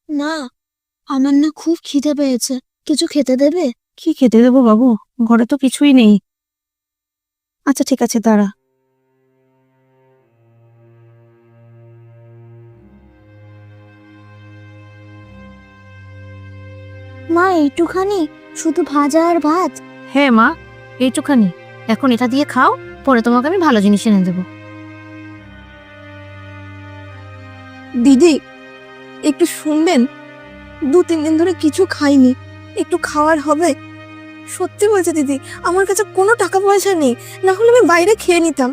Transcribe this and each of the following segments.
না, আমার না খুব খিদে পেয়েছে, কিছু খেতে দেবে? কি খেতে দেবো বাবু? ঘরে তো কিছুই নেই। আচ্ছা ঠিক আছে, দাঁড়া। মা, এইটুখানি, শুধু ভাজা আর ভাত? হ্যাঁ মা, এইটুখানি। এখন এটা দিয়ে খাও, পরে তোমাকে আমি ভালো জিনিস এনে দেবো। দিদি, একটু শুনবেন? 2-3 দিন ধরে কিছু খাইনি, একটু খাওয়ার হবে? সত্যি বলছে দিদি, আমার কাছে কোনো টাকা পয়সা নেই, না হলে আমি বাইরে খেয়ে নিতাম।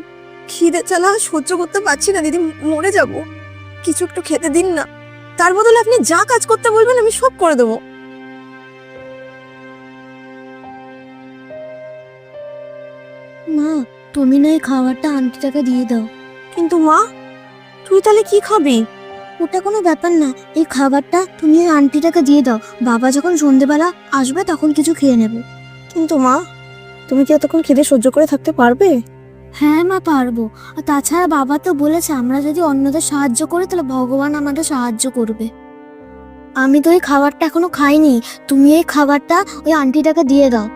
খিদে চালা সহ্য করতে পারছি না দিদি, মরে যাব। কিছু একটু খেতে দিন না, তার বদলে আপনি যা কাজ করতে বলবেন আমি সব করে দেবো। মা, তুমি না এই খাবারটা আন্টিটাকে দিয়ে দাও। কিন্তু মা, তুই তাহলে কি খাবি? ওটা কোনো ব্যাপার না, এই খাবারটা তুমি ওই আন্টিটাকে দিয়ে দাও। বাবা যখন সন্ধেবেলা আসবে তখন কিছু খেয়ে নেবে। কিন্তু মা, তুমি কি এতক্ষণ খিদে সহ্য করে থাকতে পারবে? হ্যাঁ মা, পারবো। আর তাছাড়া বাবা তো বলেছে আমরা যদি অন্যদের সাহায্য করি তাহলে ভগবান আমাদের সাহায্য করবে। আমি তো এই খাবারটা এখনো খাইনি, তুমি এই খাবারটা ওই আন্টিটাকে দিয়ে দাও।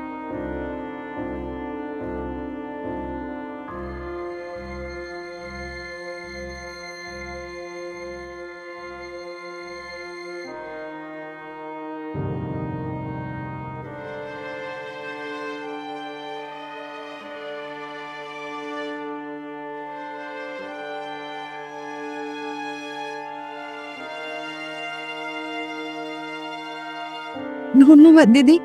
ধন্যবাদ দিদি।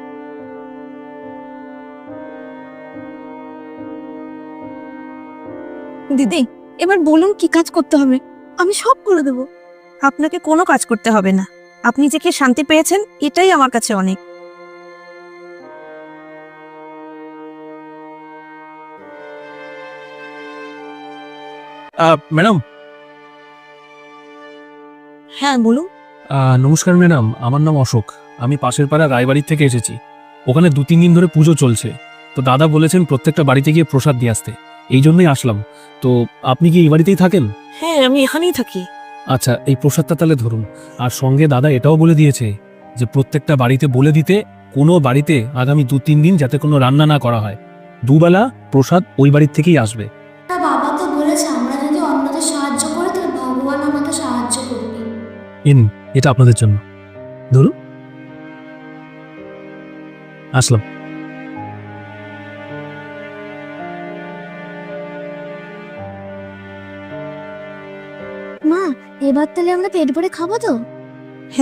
দিদি, এবার বলুন কি কাজ করতে হবে, আমি সব করে দেবো। আপনাকে কোনো কাজ করতে হবে না। আপনি যে খেয়ে শান্তি পেয়েছেন, এটাই আমার কাছে অনেক। ম্যাডাম। হ্যাঁ বলুন। নমস্কার ম্যাডাম, আমার নাম অশোক। আমি পাশের পাড়া রায়বাড়ির থেকে এসেছি। ওখানে 2-3 দিন ধরে পুজো চলছে। তো দাদা বলেছেন প্রত্যেকটা বাড়িতে গিয়ে প্রসাদ দিয়ে আসতে, এই জন্যই আসলাম। তো আপনি কি এই বাড়িতেই থাকেন? হ্যাঁ, আমি এখানেই থাকি। আচ্ছা, এই প্রসাদটা তাহলে ধরুন। আর সঙ্গে দাদা এটাও বলে দিয়েছে যে প্রত্যেকটা বাড়িতে বলে দিতে কোনো বাড়িতে আগামী 2-3 দিন যাতে কোনো রান্না না করা হয়। দুবেলা প্রসাদ ওই বাড়ির থেকেই আসবে। বাবা তো বলেছে আমরা যদি অন্যদের সাহায্য করি তাহলে ভগবান আমাদের সাহায্য করবে। ইন, এটা আপনাদের জন্য ধরুন। আসলাম। মা, এবার তাহলে আমরা পেট ভরে খাবো তো?